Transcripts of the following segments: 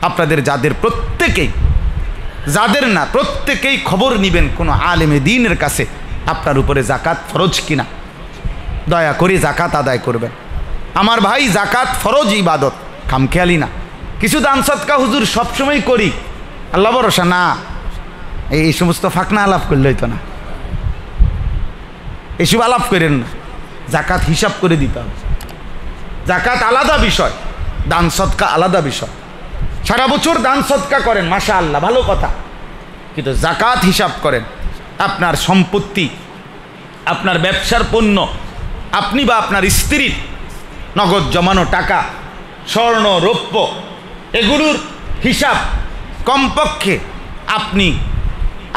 আপনাদের যাদের না প্রত্যেকেই খবর নেবেন কোনো আলেমে দ্বীনের কাছে আপনার উপরে জাকাত ফরজ কিনা। দয়া করে জাকাত আদায় করবেন। আমার ভাই, জাকাত ফরজ ইবাদত, খামখেয়ালি না। কিছু দান সদকা হুজুর সবসময় করি, আল্লাহ ভরসা না, এই সমস্ত ফাঁকনা আলাপ করলে হইতো না। এসব আলাপ করেন না, জাকাত হিসাব করে দিতে হবে। জাকাত আলাদা বিষয়, দান সদকা আলাদা বিষয়। সারা বছর দান সদকা করেন, মাশাআল্লাহ, ভালো কথা, কিন্তু জাকাত হিসাব করেন। আপনার সম্পত্তি, আপনার ব্যবসার পণ্য, আপনি বা আপনার স্ত্রীর নগদ জমানো টাকা, স্বর্ণ রৌপ্য, এগুলোর হিসাব কমপক্ষে আপনি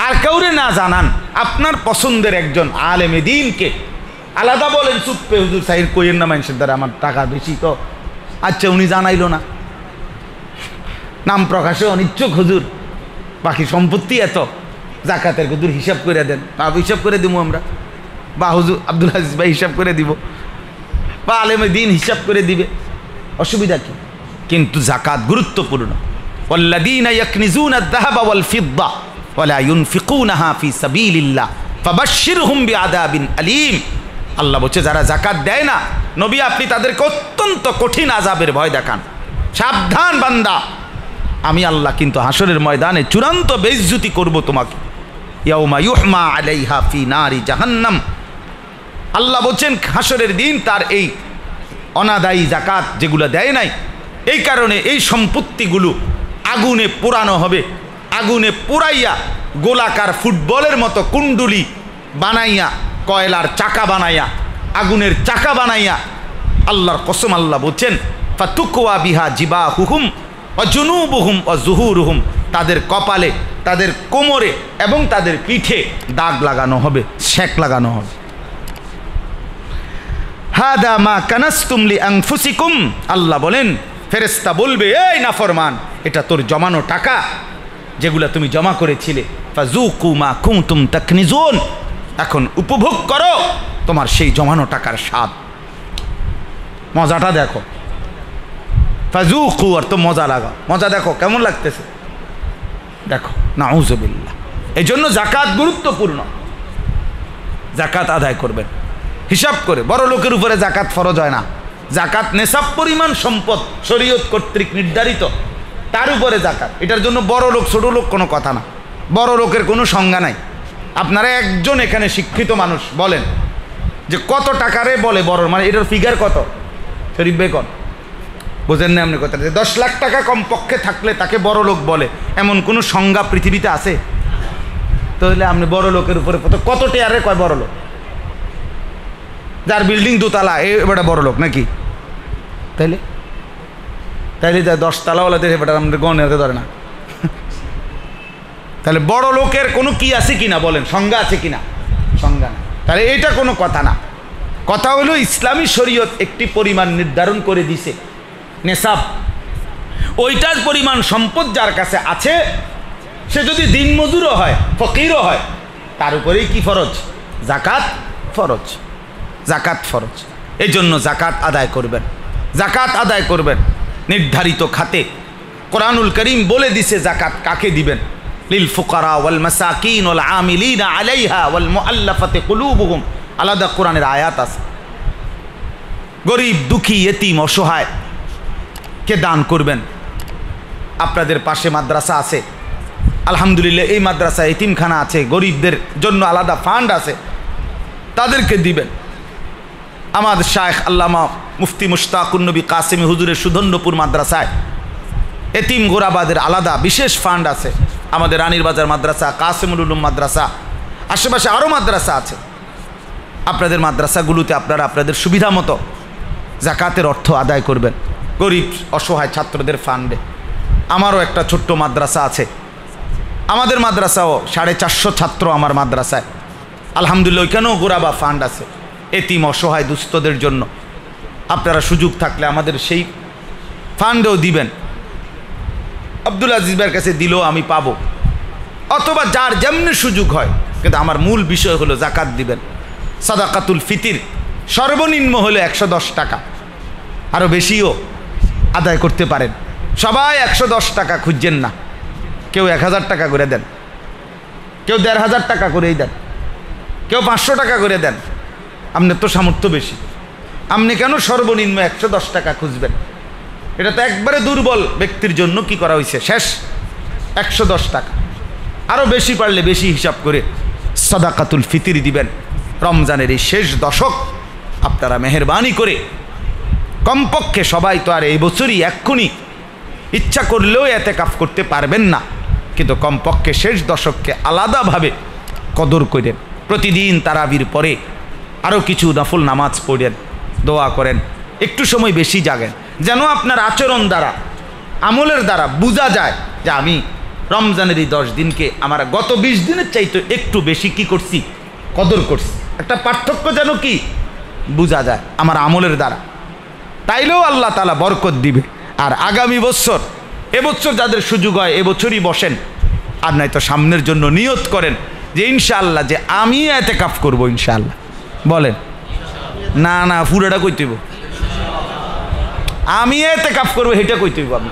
আর কাউরে না জানান, আপনার পছন্দের একজন আলেমে দ্বীনকে। আলাদা বলেন চুপে, হুজুর সাহির কইয়ের না মানুষের দ্বারা আমার টাকা বেশি, তো আচ্ছা উনি জানাইলো না, নাম প্রকাশে অনিচ্ছুক হুজুর, বাকি সম্পত্তি এত, জাকাতের হুজুর হিসাব করে দেন, হিসাব করে দিব আমরা, বা হুজুর আব্দুল আজিজ ভাই হিসাব করে দিব, বা আলেমে দ্বীন হিসাব করে দিবে, অসুবিধা কি? কিন্তু জাকাত গুরুত্বপূর্ণ। ওয়াল্লাযীনা ইয়াকনিজুনা আয-যাহাবা ওয়াল ফিদ্দা ওয়া লা ইউনফিকুনাহা ফি সাবিলিল্লাহ ফাবাশশিরহুম বিআযাবিন আলীম। আল্লাহ বলছে যারা জাকাত দেয় না, নবী আপনি তাদেরকে অত্যন্ত কঠিন আযাবের ভয় দেখান। সাবধান বান্দা, আমি আল্লাহ কিন্তু হাসরের ময়দানে চূড়ান্ত বেইজ্জতি করব তোমাকে। ইয়াউমা ইউহমা আলাইহা ফি নারি জাহান্নাম। আল্লাহ বলছেন হাসরের দিন তার এই অনাদায়ী জাকাত যেগুলো দেয় নাই, এই কারণে এই সম্পত্তিগুলো আগুনে পোড়ানো হবে। আগুনে পোড়াইয়া গোলাকার ফুটবলের মতো কুণ্ডুলি বানাইয়া, কয়লার চাকা বানাইয়া, আগুনের চাকা বানাইয়া, আল্লাহর কসম আল্লাহ বলছেন ফাতুকওয়া বিহা জিবাহুহুম ওয়া জুনুবুহুম ওয়া যুহুরুহুম, তাদের কপালে, তাদের কোমরে এবং তাদের পিঠে দাগ লাগানো হবে, শেক লাগানো হবে। হাদা মা কানাসতুম লিআনফুসিকুম, আল্লাহ বলেন, ফেরেশতা বলবে, এই নাফরমান, এটা তোর জমানো টাকা যেগুলা তুমি জমা করেছিলে, ফাযুকু মা কুনতুম তাকনিজুন, এখন উপভোগ করো তোমার সেই জমানো টাকার স্বাদ। মজাটা দেখো, ফাযুকু, আর তো মজা লাগা, মজা দেখো কেমন লাগতেছে, দেখো, নাউযুবিল্লাহ। এই জন্য জাকাত গুরুত্বপূর্ণ। জাকাত আদায় করবেন হিসাব করে। বড় লোকের উপরে জাকাত ফরজ হয় না। জাকাত নেশাব পরিমাণ সম্পদ শরীয়ত কর্তৃক নির্ধারিত, তার উপরে জাকাত। এটার জন্য বড় লোক ছোট লোক কোনো কথা না, বড় লোকের কোনো সংজ্ঞা নাই। আপনারা একজন এখানে শিক্ষিত মানুষ বলেন যে কত টাকারে বলে বড়, মানে এটার ফিগার কত? শরীফ ভাই কন, বোঝেন না আপনি কথাটা? 10 লাখ টাকা কমপক্ষে থাকলে তাকে বড় লোক বলে, এমন কোনো সংজ্ঞা পৃথিবীতে আছে? তাহলে আপনি বড় লোকের উপরে কত টেয়ারে কয় বড় লোক? যার বিল্ডিং 2 তলা এবারে বড় লোক নাকি? তাইলে 10 তলাওয়ালাদের এবারে আমাদের গণেতে ধরে না। তাহলে বড় লোকের কোনো কি আছে কিনা বলেন, সংজ্ঞা আছে কিনা? সংজ্ঞা না। তাহলে এটা কোনো কথা না। কথা হলো ইসলামী শরীয়ত একটি পরিমাণ নির্ধারণ করে দিছে, নেশাব, ওইটার পরিমাণ সম্পদ যার কাছে আছে, সে যদি দিনমজুরও হয়, ফকিরও হয়, তার উপরেই কি ফরজ? জাকাত ফরজ। জাকাত ফরজ। এই জন্য জাকাত আদায় করবেন। জাকাত আদায় করবেন নির্ধারিত খাতে। কোরআনুল করিম বলে দিছে জাকাত কাকে দিবেন। লিল ফুকারা ওয়াল মাসাকিন ওয়াল আমিলিনা আলাইহা ওয়াল মুআল্লাফাতি কুলুবুহুম, আলাদা কোরআনের আয়াত আছে। গরিব, দুঃখী, ইয়েতিম, অসহায় কে দান করবেন। আপনাদের পাশে মাদ্রাসা আছে, আলহামদুলিল্লাহ, এই মাদ্রাসা এতিমখানা আছে, গরিবদের জন্য আলাদা ফান্ড আছে, তাদেরকে দিবেন। আমাদের শায়েখ আল্লামা মুফতি মুশতাকুন নবী কাসেমি হুজুরের সুধন্যপুর মাদ্রাসায় এতিম গোরাবাদের আলাদা বিশেষ ফান্ড আছে। আমাদের রানীর বাজার মাদ্রাসা, কাসেমুল উলুম মাদ্রাসা, আশেপাশে আরও মাদ্রাসা আছে। আপনাদের মাদ্রাসাগুলোতে আপনারা আপনাদের সুবিধা মতো জাকাতের অর্থ আদায় করবেন গরিব অসহায় ছাত্রদের ফান্ডে। আমারও একটা ছোট্ট মাদ্রাসা আছে, আমাদের মাদ্রাসাও 450 ছাত্র আমার মাদ্রাসায়, আলহামদুলিল্লাহ, ওইখানেও গোরাবা ফান্ড আছে এতিম অসহায় দুস্থদের জন্য। আপনারা সুযোগ থাকলে আমাদের সেই ফান্ডেও দিবেন। আব্দুল আজিজ ভাইয়ের কাছে দিলেও আমি পাবো, অথবা যার যেমনি সুযোগ হয়, কিন্তু আমার মূল বিষয় হলো জাকাত দিবেন। সাদাকাতুল ফিতির সর্বনিম্ন হলে 110 টাকা, আরও বেশিও আদায় করতে পারেন। সবাই 110 টাকা খুঁজছেন না, কেউ 1000 টাকা করে দেন, কেউ 1500 টাকা করেই দেন, কেউ 500 টাকা করে দেন। আপনার তো সামর্থ্য বেশি, আপনি কেন সর্বনিম্ন 110 টাকা খুঁজবেন? এটা তো একবারে দুর্বল ব্যক্তির জন্য কি করা হয়েছে, শেষ 110 টাকা। আরও বেশি পারলে বেশি হিসাব করে সাদাকাতুল ফিতর দিবেন। রমজানের এই শেষ দশক আপনারা মেহেরবানি করে কমপক্ষে, সবাই তো আর এই বছরই এক্ষুনি ইচ্ছা করলেও এতেকাফ করতে পারবেন না, কিন্তু কমপক্ষে শেষ দশককে আলাদাভাবে কদর করেন। প্রতিদিন তারাবির পরে আরও কিছু নফল নামাজ পড়েন, দোয়া করেন, একটু সময় বেশি জাগেন, যেন আপনার আচরণ দ্বারা, আমলের দ্বারা বোঝা যায় যে আমি রমজানের এই 10 দিনকে আমার গত 20 দিনের চাইতে একটু বেশি কি করছি, কদর করছি। একটা পার্থক্য যেন কি বোঝা যায় আমার আমলের দ্বারা, তাইলেও আল্লাহ তাআলা বরকত দিবে। আর আগামী বছর, এবছর যাদের সুযোগ হয় এবছরই বসেন, আর নয়তো সামনের জন্য নিয়ত করেন যে ইনশাআল্লাহ যে আমি ইতিকাফ করব ইনশাআল্লাহ। বলেন না না, পুরোটা কইতে হইব, আমি ইতিকাফ করব এটা কইতে হইব। আপনি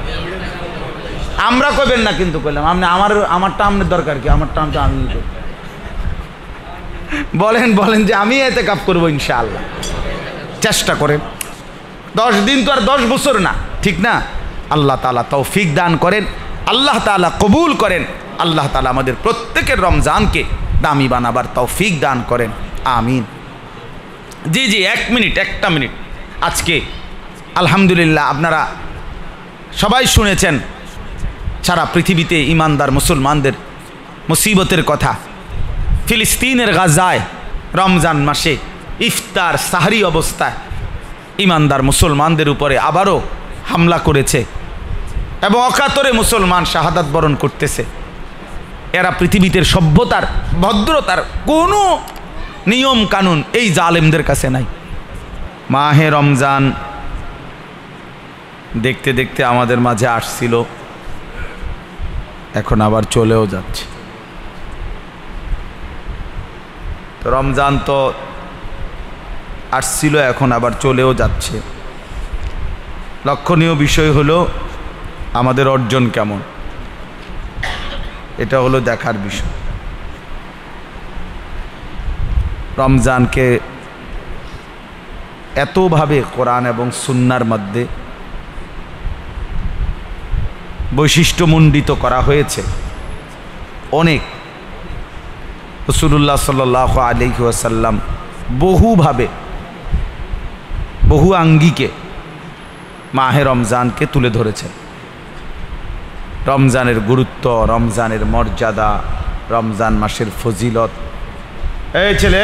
আমরা কইবেন না, কিন্তু কইলাম আপনি আমারটা আপনার দরকার কি, আমারটা তো আমি বলেন বলেন যে আমি ইতিকাফ করব ইনশাআল্লাহ। চেষ্টা করেন, 10 দিন তো আর 10 বছর না, ঠিক না? আল্লাহ তাআলা তৌফিক দান করেন, আল্লাহ তাআলা কবুল করেন, আল্লাহ তাআলা আমাদের প্রত্যেকের রমজানকে দামি বানাবার তৌফিক দান করেন, আমিন। জি জি, একটা মিনিট। আজকে আলহামদুলিল্লাহ আপনারা সবাই শুনেছেন সারা পৃথিবীতে ইমানদার মুসলমানদের মুসিবতের কথা। ফিলিস্তিনের গাজায় রমজান মাসে ইফতার সাহরি অবস্থায় ইমানদার মুসলমানদের উপরে আবারও হামলা করেছে এবং অকাতরে মুসলমান শাহাদাত বরণ করতেছে। এরা পৃথিবীতে সভ্যতার, ভদ্রতার কোনো নিয়ম কানুন এই জালেমদের কাছে নাই। মাহে রমজান দেখতে দেখতে আমাদের মাঝে আসছিল, এখন আবার চলেও যাচ্ছে। তো রমজান তো আসছিল, এখন আবার চলেও যাচ্ছে। লক্ষণীয় বিষয় হলো আমাদের অর্জন কেমন, এটা হলো দেখার বিষয়। রমজানকে এতভাবে কোরআন এবং সুন্নাহর মধ্যে বৈশিষ্ট্যমণ্ডিত করা হয়েছে, অনেক। রাসূলুল্লাহ সাল্লাল্লাহু আলাইহি ওয়াসাল্লাম বহুভাবে, বহু আঙ্গিকে মাহে রমজানকে তুলে ধরেছেন। রমজানের গুরুত্ব, রমজানের মর্যাদা, রমজান মাসের ফজিলত। এই ছেলে,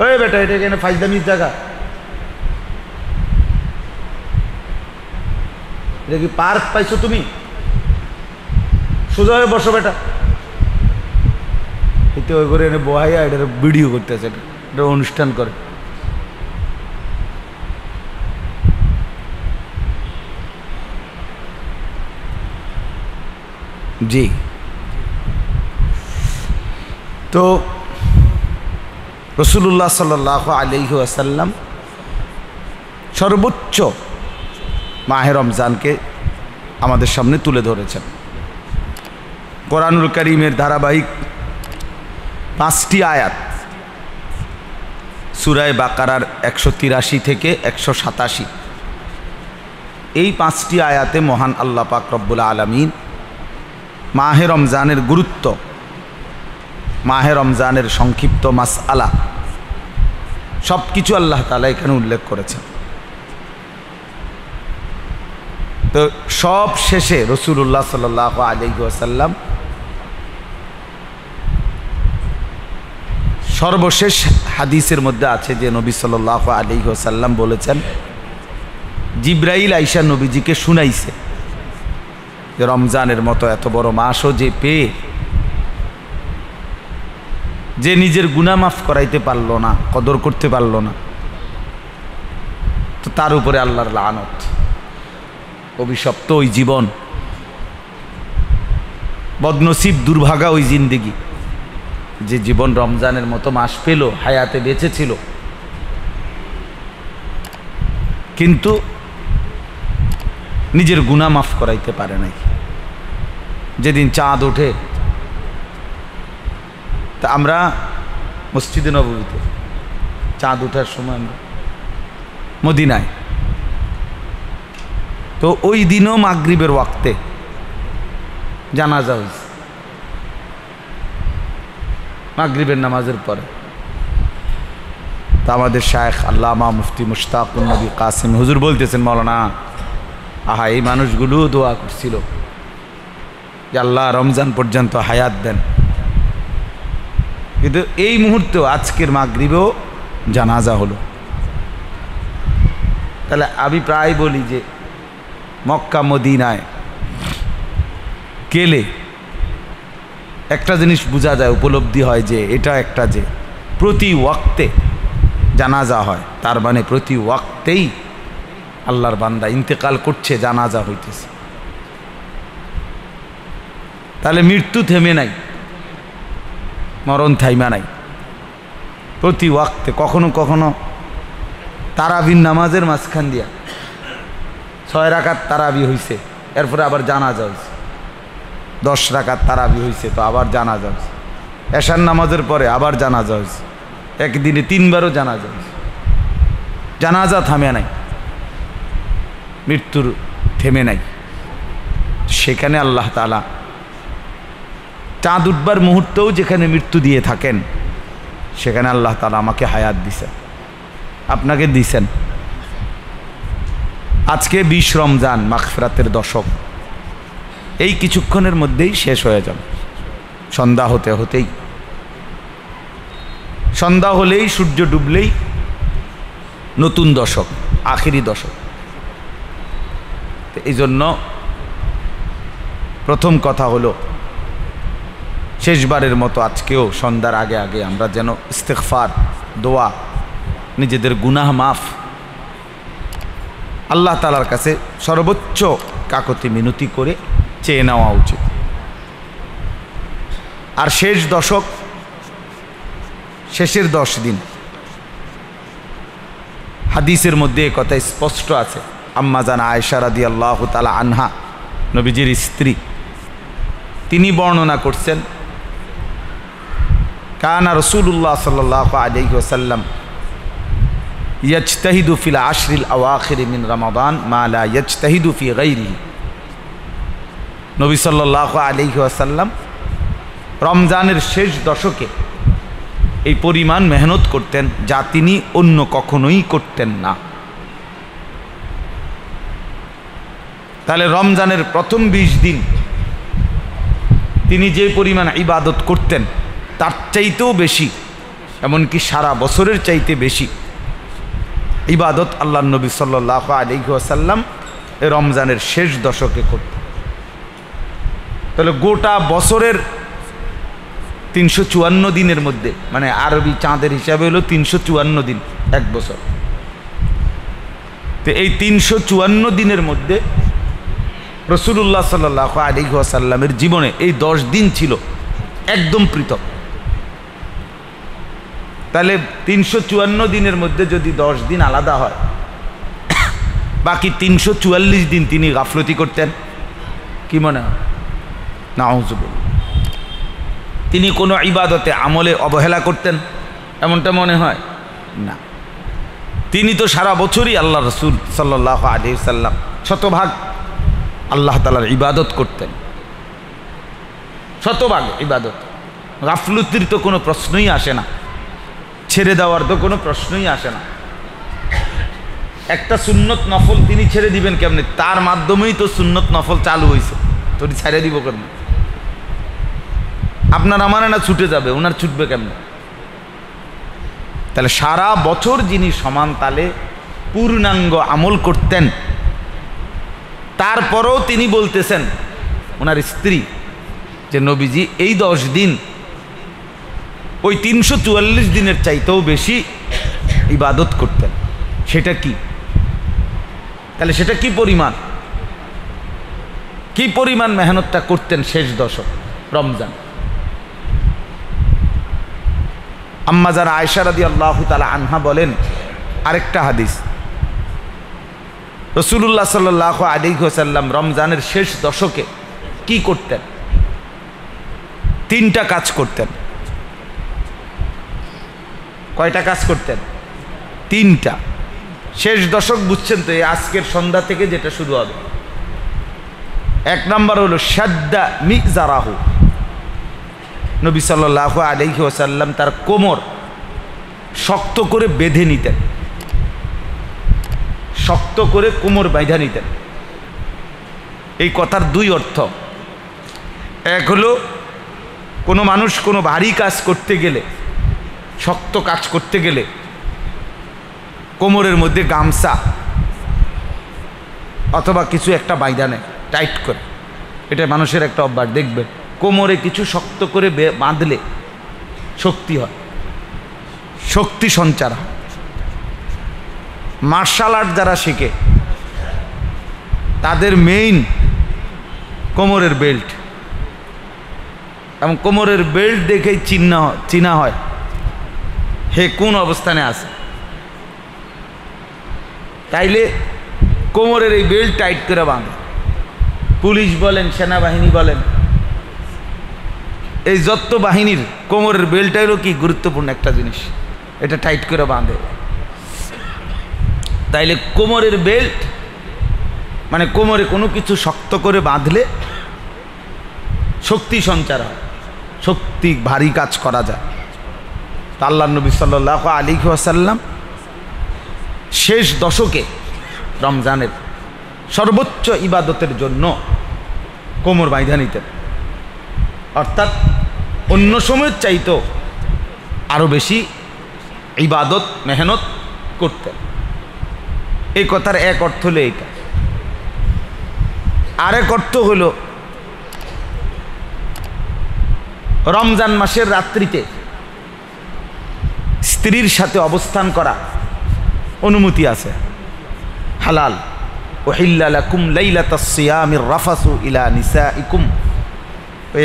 ওই বেটা, এটা এখানে ফাইজদামির জায়গা, এটা কি পার্ক পাইছো তুমি? সোজা হয়ে বসো বেটা। এতে ওই করে এনে বহাইয়া এটা ভিডিও করতেছে, এটা অনুষ্ঠান করে। জি, তো রাসূলুল্লাহ সাল্লাল্লাহু আলাইহি ওয়াসাল্লাম সর্বোচ্চ মাহে রমজানকে আমাদের সামনে তুলে ধরেছেন। কোরআনুল কারীমের ধারাবাহিক 5টি আয়াত, সূরা বাকারার 183 থেকে 187, এই 5টি আয়াতে মহান আল্লাহ পাক রব্বুল আলামিন মাহে রমজানের গুরুত্ব, মাহে রমজানের সংক্ষিপ্ত মাসআলা সব কিছু আল্লাহ তাআলা এখানে উল্লেখ করেছেন। তো সব শেষে রাসূলুল্লাহ সাল্লাল্লাহু আলাইহি ওয়াসাল্লাম সর্বশেষ হাদিসের মধ্যে আছে যে নবী সাল্লাল্লাহু আলাইহি ওয়াসাল্লাম বলেছেন, জিবরাইল আইসা নবীজিকে শুনাইছে যে রমজানের মতো এত বড় মাসও যে পেয়ে যে নিজের গুনাহ মাফ করাইতে পারল না, কদর করতে পারল না, তো তার উপরে আল্লাহর লানত, অভিশপ্ত ওই জীবন, বদনসিব দুর্ভাগা ওই জিন্দেগি, যে জীবন রমজানের মতো মাস পেল, হায়াতে বেঁচে ছিল, কিন্তু নিজের গুনাহ মাফ করাইতে পারে নাই। যেদিন চাঁদ ওঠে, তা আমরা মসজিদে নববীতে চাঁদ ওঠার সময় আমরা মদিনায়, তো ওই দিনও মাগরিবের ওয়াক্তে জানাজা হয়েছে, মাগরিবের নামাজের পরে। তা আমাদের শায়েখ আল্লামা মুফতি মুশতাকুন নবী কাসিম হুজুর বলতেছেন, মাওলানা আহা এই মানুষগুলো দোয়া করছিল যে আল্লাহ রমজান পর্যন্ত হায়াত দেন, কিন্তু এই মুহূর্তেও আজকের মাগরিবেও জানাজা হলো। তাহলে আমি প্রায় বলি যে মক্কা মদিনায় গেলে একটা জিনিস বোঝা যায়, উপলব্ধি হয় যে এটা একটা যে প্রতি ওয়াক্তে জানাজা হয়, তার মানে প্রতি ওয়াক্তেই আল্লাহর বান্দা ইন্তেকাল করছে, জানাজা হইতেছে। তাহলে মৃত্যু থেমে নাই, মরণ থাইমা নাই, প্রতি ওয়াক্তে। কখনো কখনো তারাবির নামাজের মাঝখান দিয়া 6 রাকাত তারাবি হইছে, এরপরে আবার জানাজা হয়েছে, 10 রাকাত তারাবি হয়েছে, তো আবার জানাজা হয়েছে, এশার নামাজের পরে আবার জানাজা হয়েছে, একদিনে 3 বারও জানাজা হয়েছে। জানাজা থামে নাই, মৃত্যুর থেমে নাই। সেখানে আল্লাহ তাআলা চাঁদ উঠবার মুহূর্তেও যেখানে মৃত্যু দিয়ে থাকেন, সেখানে আল্লাহ তাআলা আমাকে হায়াত দিছেন, আপনাকে দিছেন। আজকে 20 রমজান, মাগফিরাতের দশক, এই কিছুক্ষণের মধ্যেই শেষ হয়ে যাবে। সন্ধ্যা হতে হতেই, সন্ধ্যা হলেই, সূর্য ডুবলেই নতুন দশক, আখিরি দশক। এই জন্য প্রথম কথা হলো, শেষবারের মতো আজকেও সন্ধ্যার আগে আগে আমরা যেন ইস্তেগফার, দোয়া, নিজেদের গুনাহ মাফ আল্লাহ তাআলার কাছে সর্বোচ্চ কাকুতি মিনতি করে চেয়ে নেওয়া উচিত। আর শেষ দশক, শেষের 10 দিন, হাদিসের মধ্যে এই কথা স্পষ্ট আছে। আম্মা জান আয়েশা রাদিয়াল্লাহু তাআলা আনহা, নবীজির স্ত্রী, তিনি বর্ণনা করছেন, কানা রাসূলুল্লাহ সাল্লাল্লাহু আলাইহি ওয়াসাল্লাম ইয়াজতাহিদু ফিল আশরিল আওয়াখির মিন রমাদান মা লা ইয়াজতাহিদু ফি গায়রিহি। নবী সাল্লাল্লাহু আলাইহি ওয়াসাল্লাম রমজানের শেষ দশকে এই পরিমাণ মেহনত করতেন যা তিনি অন্য কখনোই করতেন না। তাহলে রমজানের প্রথম 20 দিন তিনি যে পরিমাণ ইবাদত করতেন তার চাইতেও বেশি, এমনকি সারা বছরের চাইতে বেশি ইবাদত আল্লাহর নবী সাল্লাল্লাহু আলাইহি ওয়াসাল্লাম এই রমজানের শেষ দশকে করতেন। তাহলে গোটা বছরের 354 দিনের মধ্যে, মানে আরবি চাঁদের হিসাবে হলো 354 দিন, এক বছর। তো এই 354 দিনের মধ্যে রাসূলুল্লাহ সাল্লাল্লাহু আলাইহি ওয়াসাল্লামের জীবনে এই 10 দিন ছিল একদম পৃথক। তাহলে 354 দিনের মধ্যে যদি 10 দিন আলাদা হয়, বাকি 344 দিন তিনি গাফলতি করতেন। কি মনে হয়? নাউযুবিল্লাহ। তিনি কোনো ইবাদতে আমলে অবহেলা করতেন এমনটা মনে হয় না। তিনি তো সারা বছরই আল্লাহ রাসূল সাল্লাল্লাহু আলাইহি ওয়াসাল্লাম শতভাগ আল্লাহ তাআলার ইবাদত করতেন, শতভাগ ইবাদত। গাফলতির তো কোনো প্রশ্নই আসে না, ছেড়ে দেওয়ার তো কোনো প্রশ্নই আসে না। একটা সুন্নত নফল তিনি ছেড়ে দিবেন কেমনে? তার মাধ্যমেই তো সুন্নত নফল চালু হয়েছে, তো ছেড়ে দিব কেমনে? আপনার আমার না ছুটে যাবে, ওনার ছুটবে কেমনে? তাহলে সারা বছর যিনি সমান তালে পূর্ণাঙ্গ আমল করতেন, তারপরেও তিনি বলতেছেন ওনার স্ত্রী যে নবীজি এই 10 দিন ওই 344 দিনের চাইতেও বেশি ইবাদত করতেন। সেটা কি? তাহলে সেটা কি পরিমাণ, কি পরিমাণ মেহনতটা করতেন শেষ দশক রমজান। আম্মা যারা আয়েশা রাদিয়াল্লাহু তাআলা আনহা বলেন, আরেকটা হাদিস, রাসূলুল্লাহ সাল্লাল্লাহু আলাইহি ওয়াসাল্লাম রমজানের শেষ দশকে কি করতেন? তিনটা কাজ করতেন। কয়টা কাজ করতেন? তিনটা। শেষ দশক বুঝছেন তো, এই আজকের সন্ধ্যা থেকে যেটা শুরু হবে। এক নাম্বার হলো শাদ্দা মিজারাহু, নবী সাল্লাল্লাহু আলাইহি ওয়াসাল্লাম তার কোমর শক্ত করে বেঁধে নিতেন, শক্ত করে কোমর বাঁধা নিতেন। এই কথার দুই অর্থ। এক হলো কোনো মানুষ কোনো ভারী কাজ করতে গেলে, শক্ত কাজ করতে গেলে কোমরের মধ্যে গামছা অথবা কিছু একটা বাঁধা নেয় টাইট করে। এটা মানুষের একটা অভ্যাস, দেখবেন কোমরে কিছু শক্ত করে বাঁধলে শক্তি হয়, শক্তি সঞ্চার হয়। মার্শাল আর্ট যারা শিখে তাদের মেইন কোমরের বেল্ট, এবং কোমরের বেল্ট দেখেই চিনা হয় হে কোন অবস্থানে আছে। তাইলে কোমরের এই বেল্ট টাইট করে বাঁধে। পুলিশ বলেন, সেনাবাহিনী বলেন, এই যত বাহিনীর কোমরের বেল্টটা হলো কি গুরুত্বপূর্ণ একটা জিনিস, এটা টাইট করে বাঁধে। তাইলে কোমরের বেল্ট মানে কোমরে কোনো কিছু শক্ত করে বাঁধলে শক্তি সঞ্চার হয়, শক্তি ভারী কাজ করা যায়। তা আল্লাহর নবী সাল্লাল্লাহু আলাইহি ওয়াসাল্লাম শেষ দশকে রমজানের সর্বোচ্চ ইবাদতের জন্য কোমর বাঁধা নিতেন, অর্থাৎ অন্য সময়ের চাইতো আরও বেশি ইবাদত মেহনত করতেন। এই কথার এক অর্থ হলো এইটা। আরেক অর্থ হল রমজান মাসের রাত্রিতে স্ত্রীর সাথে অবস্থান করা অনুমতি আছে, হালাল। উহিল্লা লাকুম লাইলাতাস সিয়ামির রাফাসু ইলা নিসাইকুম,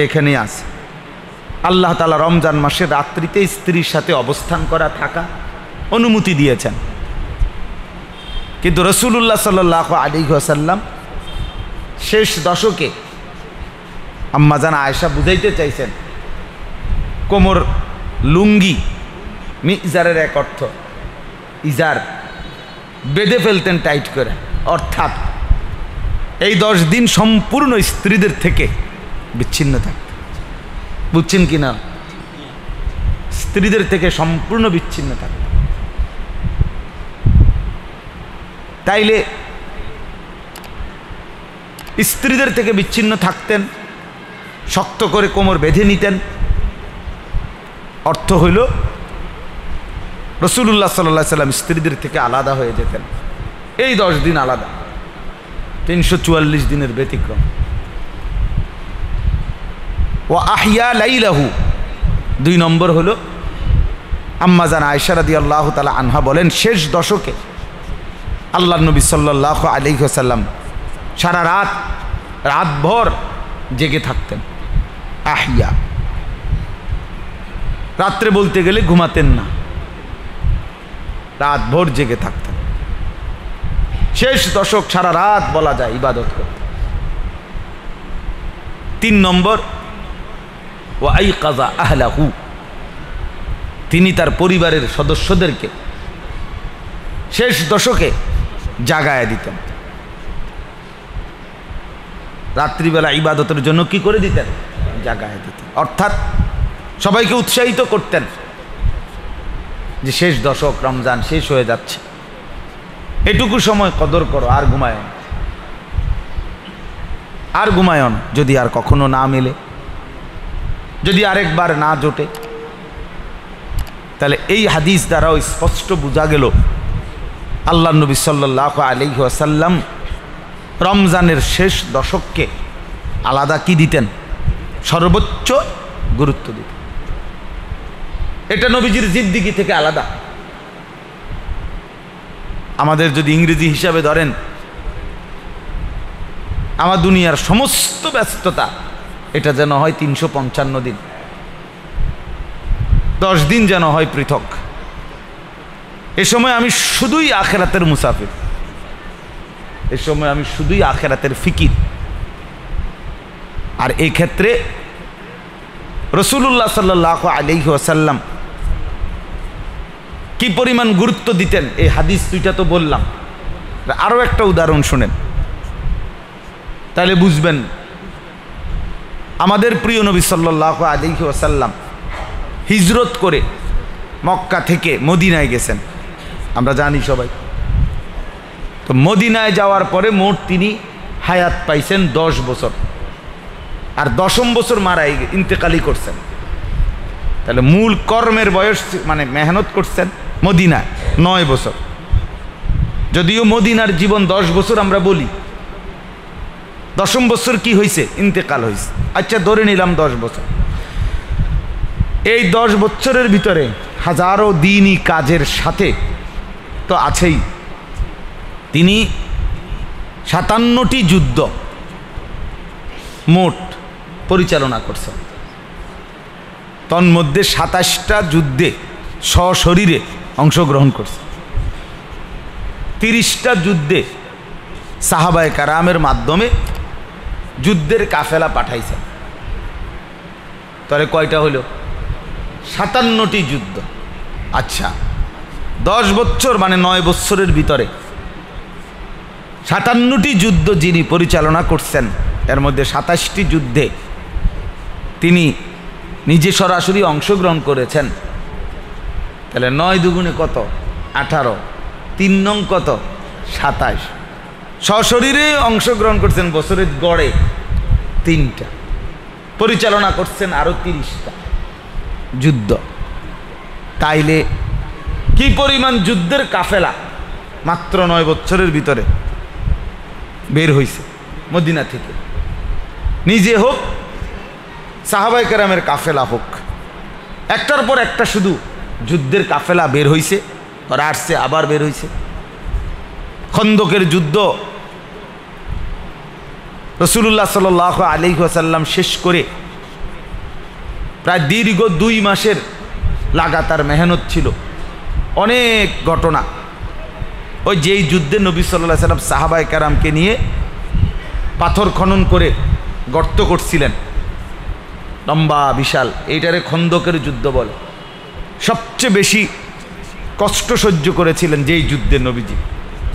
এখানে আছে আল্লাহ তাআলা রমজান মাসের রাত্রিতে স্ত্রীর সাথে অবস্থান করা থাকা অনুমতি দিয়েছেন। কিন্তু রাসূলুল্লাহ সাল্লাল্লাহু আলাইহি ওয়াসাল্লাম শেষ দশকে আম্মাজান আয়েশা বুঝাইতে চাইছেন কোমর লুঙ্গি, মিজারের এক অর্থ ইজার, বেঁধে ফেলতেন টাইট করে। অর্থাৎ এই 10 দিন সম্পূর্ণ স্ত্রীদের থেকে বিচ্ছিন্ন থাকতেন। বুঝছেন কি না? স্ত্রীদের থেকে সম্পূর্ণ বিচ্ছিন্ন থাকতেন। তাইলে স্ত্রীদের থেকে বিচ্ছিন্ন থাকতেন, শক্ত করে কোমর বেঁধে নিতেন। অর্থ হইল রাসূলুল্লাহ সাল্লাল্লাহু আলাইহি ওয়াসাল্লাম স্ত্রীদের থেকে আলাদা হয়ে যেতেন। এই 10 দিন আলাদা, 344 দিনের ব্যতিক্রম। ওয়া আহইয়া লাইলাহু, 2 নম্বর হলো আম্মাজান আয়েশা রাদিয়াল্লাহু তাআলা আনহা বলেন শেষ দশকে আল্লাহর নবী সাল্লাল্লাহু আলাইহি ওয়াসাল্লাম সারা রাতভর জেগে থাকতেন। আহিয়া, রাত্রে বলতে গেলে ঘুমাতেন না, রাতভর জেগে থাকতেন। শেষ দশক সারা রাত বলা যায় ইবাদত করতেন। 3 নম্বর ওয়া আইকাযা আহলাহু, তিনি তার পরিবারের সদস্যদেরকে শেষ দশকে জাগায় দিতেন। রাত্রিবেলা ইবাদতের জন্য কি করে দিতেন? জাগায় দিতেন। অর্থাৎ সবাইকে উৎসাহিত করতেন যে শেষ দশক, রমজান শেষ হয়ে যাচ্ছে, এটুকু সময় কদর করো, আর ঘুমায় না, আর ঘুমায় না। যদি আর কখনো না মেলে, যদি আরেকবার না জোটে, তাহলে এই হাদিস দ্বারাও স্পষ্ট বোঝা গেল আল্লাহ নবী সাল্লাল্লাহু আলাইহি ওয়াসাল্লাম রমজানের শেষ দশককে আলাদা কি দিতেন? সর্বোচ্চ গুরুত্ব দিতেন। এটা নবীজির জিন্দেগি থেকে আলাদা। আমাদের যদি ইংরেজি হিসাবে ধরেন, আমার দুনিয়ার সমস্ত ব্যস্ততা এটা যেন হয় 355 দিন, 10 দিন যেন হয় পৃথক। এ সময় আমি শুধুই আখিরাতের মুসাফির, এ সময় আমি শুধুই আখেরাতের ফিকির। আর এই ক্ষেত্রে রাসূলুল্লাহ সাল্লাল্লাহু আলাইহি ওয়াসাল্লাম কি পরিমাণ গুরুত্ব দিতেন এই হাদিস দুইটা তো বললাম, আরও একটা উদাহরণ শুনেন তাহলে বুঝবেন। আমাদের প্রিয় নবী সাল্লাল্লাহু আলাইহি ওয়াসাল্লাম হিজরত করে মক্কা থেকে মদিনায় গেছেন, আমরা জানি সবাই। তো মদিনায় যাওয়ার পরে মোট তিনি হায়াত পাইছেন 10 বছর, আর 10ম বছর মারাই ইন্তেকালি করছেন। তাহলে মূল কর্মের বয়স মানে মেহনত করছেন মদিনায় 9 বছর। যদিও মদিনার জীবন 10 বছর আমরা বলি, 10ম বছর কি হয়েছে? ইন্তেকাল হয়েছে। আচ্ছা ধরে নিলাম 10 বছর। এই 10 বছরের ভিতরে হাজারো দিনই কাজের সাথে তো আছেই, তিনি 57টি যুদ্ধ মোট পরিচালনা করছেন। তন্মধ্যে 27টা যুদ্ধে সশরীরে অংশগ্রহণ করছেন, 30টা যুদ্ধে সাহাবায়ে কেরামের মাধ্যমে যুদ্ধের কাফেলা পাঠাইছেন। তাহলে কয়টা হলো? 57টি যুদ্ধ। আচ্ছা 10 বছর মানে 9 বছরের ভিতরে 57টি যুদ্ধ যিনি পরিচালনা করছেন, এর মধ্যে 27টি যুদ্ধে তিনি নিজে সরাসরি অংশগ্রহণ করেছেন। তাহলে 9 দুগুণে কত? 18, 3 নং কত? 27। সশরীরে অংশগ্রহণ করছেন বছরের গড়ে 3টা, পরিচালনা করছেন আরো 30টা যুদ্ধ। তাইলে কি পরিমাণ যুদ্ধের কাফেলা মাত্র 9 বছরের ভিতরে বের হয়েছে মদিনা থেকে, নিজে হোক সাহাবায়ে কেরামের কাফেলা হোক, একটার পর একটা শুধু যুদ্ধের কাফেলা বের হয়েছে, আর আসছে আবার বের হয়েছে। খন্দকের যুদ্ধ রাসূলুল্লাহ সাল্লাল্লাহু আলাইহি ওয়াসাল্লাম শেষ করে প্রায় দীর্ঘ 2 মাসের লাগাতার মেহনত ছিল, অনেক ঘটনা। ওই যেই যুদ্ধে নবী সাল্লাল্লাহু আলাইহি ওয়াসাল্লাম সাহাবায়ে কেরামকে নিয়ে পাথর খনন করে গর্ত করছিলেন, লম্বা বিশাল, এইটারে খন্দকের যুদ্ধ বলে। সবচেয়ে বেশি কষ্ট সহ্য করেছিলেন যেই যুদ্ধে নবীজি,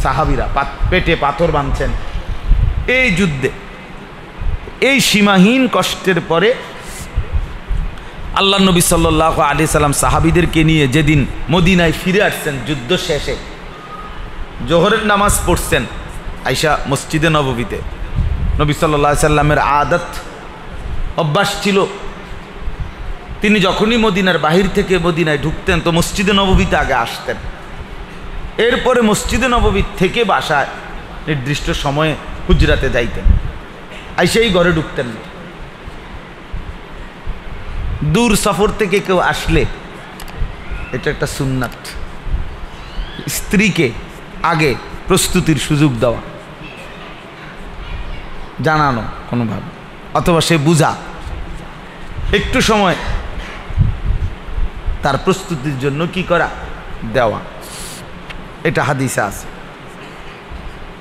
সাহাবীরা পেটে পাথর বাঁধছেন এই যুদ্ধে। এই সীমাহীন কষ্টের পরে আল্লাহ নবী সাল্লাল্লাহু আলাইহি সাল্লাম সাহাবীদেরকে নিয়ে যেদিন মদিনায় ফিরে আসছেন যুদ্ধ শেষে, জোহরের নামাজ পড়ছেন আয়েশা মসজিদে নববীতে। নবী সাল্লাল্লাহু আলাইহি সাল্লামের আদত অভ্যাস ছিল, তিনি যখনই মদিনার বাহির থেকে মদিনায় ঢুকতেন তো মসজিদে নববীতে আগে আসতেন, এরপরে মসজিদে নববী থেকে বাসায় নির্দিষ্ট সময়ে হুজরাতে যাইতেন, আইসেই ঘরে ঢুকতেন না। দূর সফর থেকে কেউ আসলে এটা একটা সুন্নাত, স্ত্রীকে আগে প্রস্তুতির সুযোগ দেওয়া, জানানো কোনোভাবে, অথবা সে বুঝা একটু সময় তার প্রস্তুতির জন্য কি করা, দেওয়া, এটা হাদিসে আছে।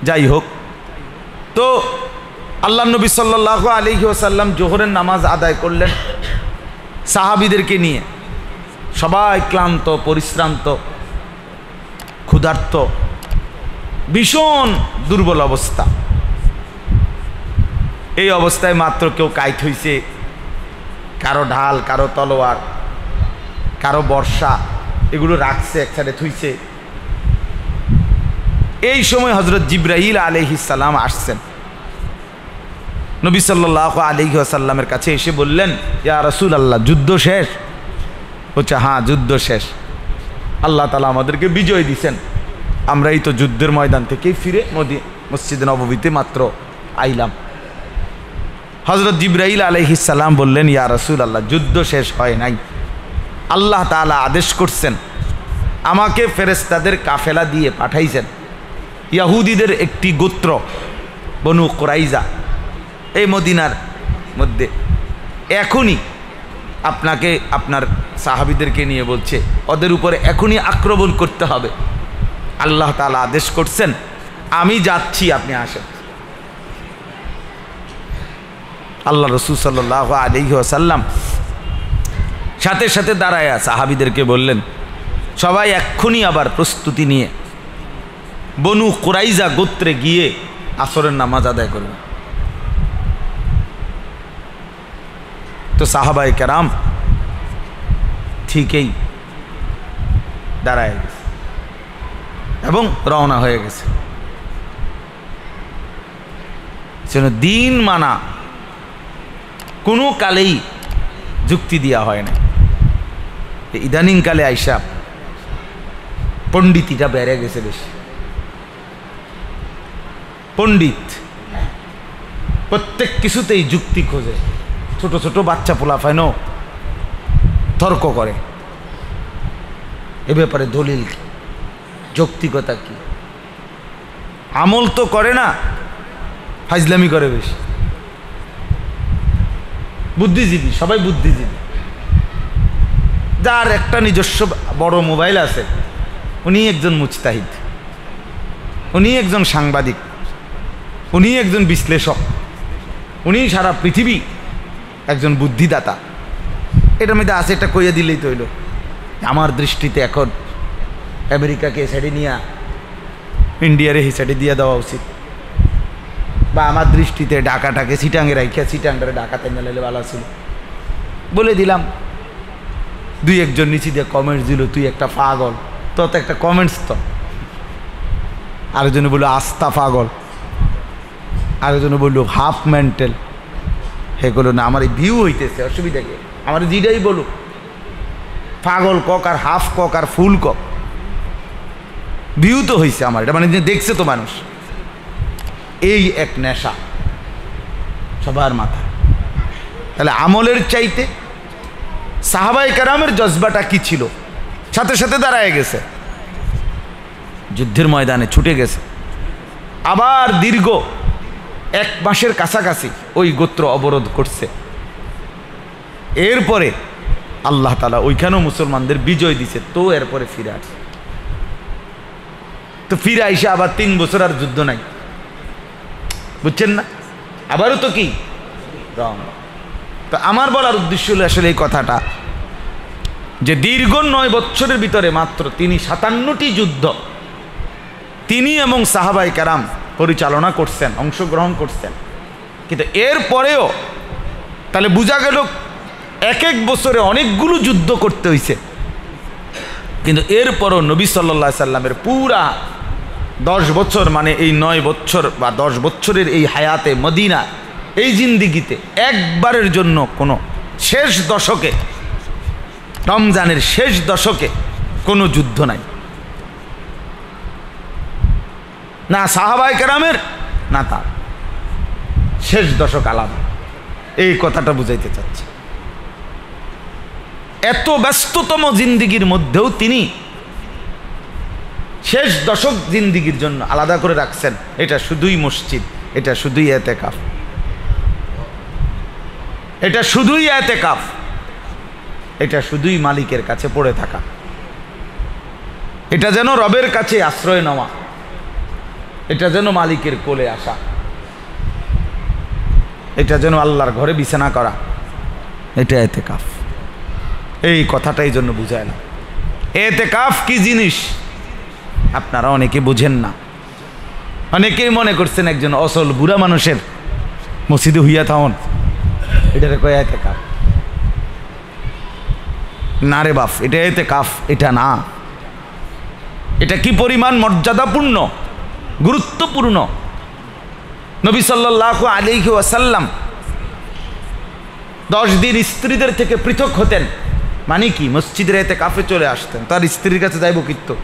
যাই হোক, তো আল্লাহ নবী সাল্লাল্লাহু আলাইহি ওয়াসাল্লাম জোহরের নামাজ আদায় করলেন সাহাবীদেরকে নিয়ে, সবাই ক্লান্ত, পরিশ্রান্ত, ক্ষুধার্ত, ভীষণ দুর্বল অবস্থা। এই অবস্থায় মাত্র কেউ কাইট হইছে, কারো ঢাল, কারো তলোয়ার, কারো বর্ষা, এগুলো রাখছে একসাথে থুইছে। এই সময় হযরত জিবরাইল আলাইহিস সালাম আসছেন, নবী সাল্লাল্লাহু আলাইহি ওয়াসাল্লামের কাছে এসে বললেন, ইয়া রাসূলুল্লাহ, যুদ্ধ শেষ? বলছে হ্যাঁ যুদ্ধ শেষ, আল্লাহ তাআলা আমাদেরকে বিজয় দিয়েছেন, আমরা এই তো যুদ্ধের ময়দান থেকেই ফিরে মসজিদে নববীতে মাত্র আইলাম। হযরত জিবরাইল আলাইহিস সালাম বললেন, ইয়া রাসূলুল্লাহ, যুদ্ধ শেষ হয় নাই, আল্লাহ তাআলা আদেশ করছেন, আমাকে ফেরেশতাদের কাফেলা দিয়ে পাঠাইছেন ইহুদিদের একটি গোত্র বনু কুরাইজা এই মদিনার মধ্যে, এখনই আপনাকে আপনার সাহাবীদেরকে নিয়ে বলছে ওদের উপরে এখনই আক্রমণ করতে হবে। আল্লাহ তাআলা আদেশ করছেন আমি যাচ্ছি, আপনি আসেন। আল্লাহ রাসূল সাল্লাল্লাহু আলাইহি ওয়াসাল্লাম সাথে সাথে দাঁড়ায়া সাহাবীদেরকে বললেন, সবাই এক্ষুনি আবার প্রস্তুতি নিয়ে বনু কুরাইজা গোত্রে গিয়ে আসরের নামাজ আদায় করবে। তো সাহাবায়ে কেরাম ঠিকই দাঁড়ায় গেছে এবং রওনা হয়ে গেছে। যেন দিন মানা কোনো কালেই যুক্তি দেওয়া হয় না। ইদানিং কালে আইসা পণ্ডিতিটা বেড়ে গেছে বেশি। পণ্ডিত প্রত্যেক কিছুতেই যুক্তি খোঁজে। ছোট ছোট বাচ্চা পোলাফাইনও তর্ক করে এ ব্যাপারে, দলিল কি, যৌক্তিকতা কি। আমল তো করে না, ফাজলামি করে বেশি। বুদ্ধিজীবী, সবাই বুদ্ধিজীবী। যার একটা নিজস্ব বড় মোবাইল আছে উনি একজন মুজতাহিদ, উনি একজন সাংবাদিক, উনি একজন বিশ্লেষক, উনি সারা পৃথিবী একজন বুদ্ধিদাতা। এটার মধ্যে আছে, এটা কইয়া দিলেই তো হইল। আমার দৃষ্টিতে এখন আমেরিকাকে এ সাইডে নিয়ে ইন্ডিয়ারে এই সাইডে দিয়ে দেওয়া উচিত, বা আমার দৃষ্টিতে ঢাকাটাকে চিটাঙ্গে রাখিয়া চিটাঙ্গারে ঢাকাতে মেলাইলে ভালো ছিল। বলে দিলাম, দুই একজন নিচে দিয়ে কমেন্টস দিল, তুই একটা পাগল, তো একটা কমেন্টস তো। আরেকজনে বললো আস্থা পাগল, আরেকজনে বললো হাফ মেন্টাল। সেগুলো না, আমার এই ভিউ হইতেছে, অসুবিধা কি? আমার যেটাই বলুক, পাগল কক আর হাফ কক আর ফুল কক, ভিউ তো হয়েছে আমার, এটা মানে দেখছে তো মানুষ। এই এক নেশা সবার মাথা। তাহলে আমলের চাইতে সাহাবায়ে কেরামের জজবাটা কি ছিল? সাথে সাথে দাঁড়ায় গেছে, যুদ্ধের ময়দানে ছুটে গেছে। আবার দীর্ঘ 1 মাসের কাছাকাছি ওই গোত্র অবরোধ করছে। এরপরে আল্লাহ তাআলা ওইখানেও মুসলমানদের বিজয় দিছে। তো এরপরে ফিরে আসে, তো ফিরে আইসা আবার 3 বছর আর যুদ্ধ নাই, বুঝছেন না? আবারও তো কি রং। তো আমার বলার উদ্দেশ্য হলো আসলে এই কথাটা, যে দীর্ঘ 9 বছরের ভিতরে মাত্র তিনি 57টি যুদ্ধ তিনি এবং সাহাবায়ে কেরাম পরিচালনা করছেন, অংশগ্রহণ করছেন। কিন্তু এরপরেও তাহলে বোঝা গেল এক এক বছরে অনেকগুলো যুদ্ধ করতে হয়েছে। কিন্তু এরপরও নবী সাল্লাল্লাহু আলাইহি সাল্লামের পুরা 10 বছর, মানে এই 9 বছর বা 10 বছরের এই হায়াতে মদিনা, এই জিন্দিগিতে একবারের জন্য কোনো শেষ দশকে, রমজানের শেষ দশকে কোনো যুদ্ধ নাই, না সাহাবায়ে কেরামের না তার। শেষ দশক আলাদা, এই কথাটা বুঝাইতে চাচ্ছে। এত ব্যস্ততম জিন্দিগির মধ্যেও তিনি শেষ দশক জিন্দিগির জন্য আলাদা করে রাখছেন। এটা শুধুই মসজিদ, এটা শুধুই ইতিকাফ, এটা শুধুই ইতিকাফ, এটা শুধুই মালিকের কাছে পড়ে থাকা, এটা যেন রবের কাছে আশ্রয় নেওয়া, এটা যেন মালিকের কোলে আসা, এটা যেন আল্লাহর ঘরে বিছানা করা, এটা ইতিকাফ। এই কথাটাই জন্য বুঝাইলাম। ইতিকাফ কি জিনিস আপনারা অনেকে বুঝেন না। অনেকেই মনে করছেন একজন অসল বুড়া মানুষের মসজিদে হইয়া থাকুন, এটারে কয় ইতিকাফ। না রে বাপ, এটা ইতিকাফ, এটা না। এটা কি পরিমাণ মর্যাদাপূর্ণ, গুরুত্বপূর্ণ। নবী সাল্লাল্লাহু আলাইহি ওয়াসাল্লাম 10 দিন স্ত্রীদের থেকে পৃথক হতেন, মানে কি মসজিদের ইতিকাফে চলে আসতেন। তার স্ত্রীর কাছে যাইব কিন্তু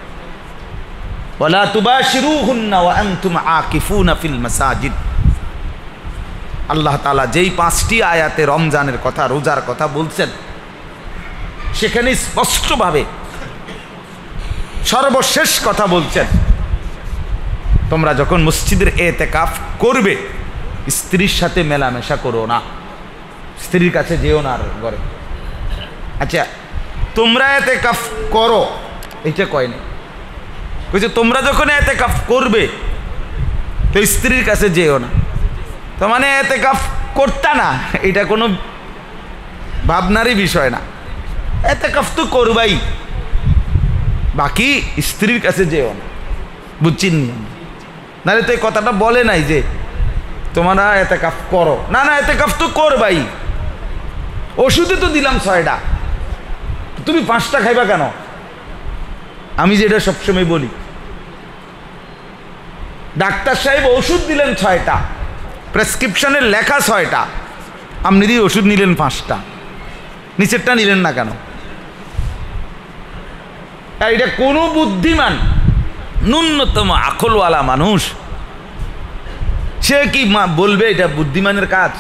ওয়ালা তুবাশিরুহুন্না ওয়া আনতুম আকিফুনা ফিল মাসাজিদ। আল্লাহ তাআলা যেই 5টি আয়াতে রমজানের কথা, রোজার কথা বলছেন, সেখানে স্পষ্টভাবে সর্বশেষ কথা বলছেন, তোমরা যখন মসজিদের ইতিকাফ করবে স্ত্রীর সাথে মেলামেশা করো না, স্ত্রীর কাছে যেও না ঘরে। আচ্ছা, তোমরা ইতিকাফ করো এটা কয় না, কইছে তোমরা যখন ইতিকাফ করবে তো স্ত্রীর কাছে যেও না, তো মানে এতেকাফ করতা না, এটা কোনো ভাবনারই বিষয় না। এতেকাফ তো করবাই, বাকি স্ত্রীর কাছে যেও না, বুঝছেন? নাহলে তো এই কথাটা বলে নাই যে তোমরা এতেকাফ করো, না না, এতেকাফ তো করবাই। ওষুধে তো দিলাম 6টা, তুমি 5টা খাইবা কেন? আমি যেটা সবসময় বলি, ডাক্তার সাহেব ওষুধ দিলেন 6টা, প্রেসক্রিপশনে লেখা 6টা, আপনি দিয়ে ওষুধ নিলেন 5টা, নিচেরটা নিলেন না কেন? এটা কোনো বুদ্ধিমান ন্যূনতম আকলওয়ালা মানুষ সে কি বলবে এটা বুদ্ধিমানের কাজ?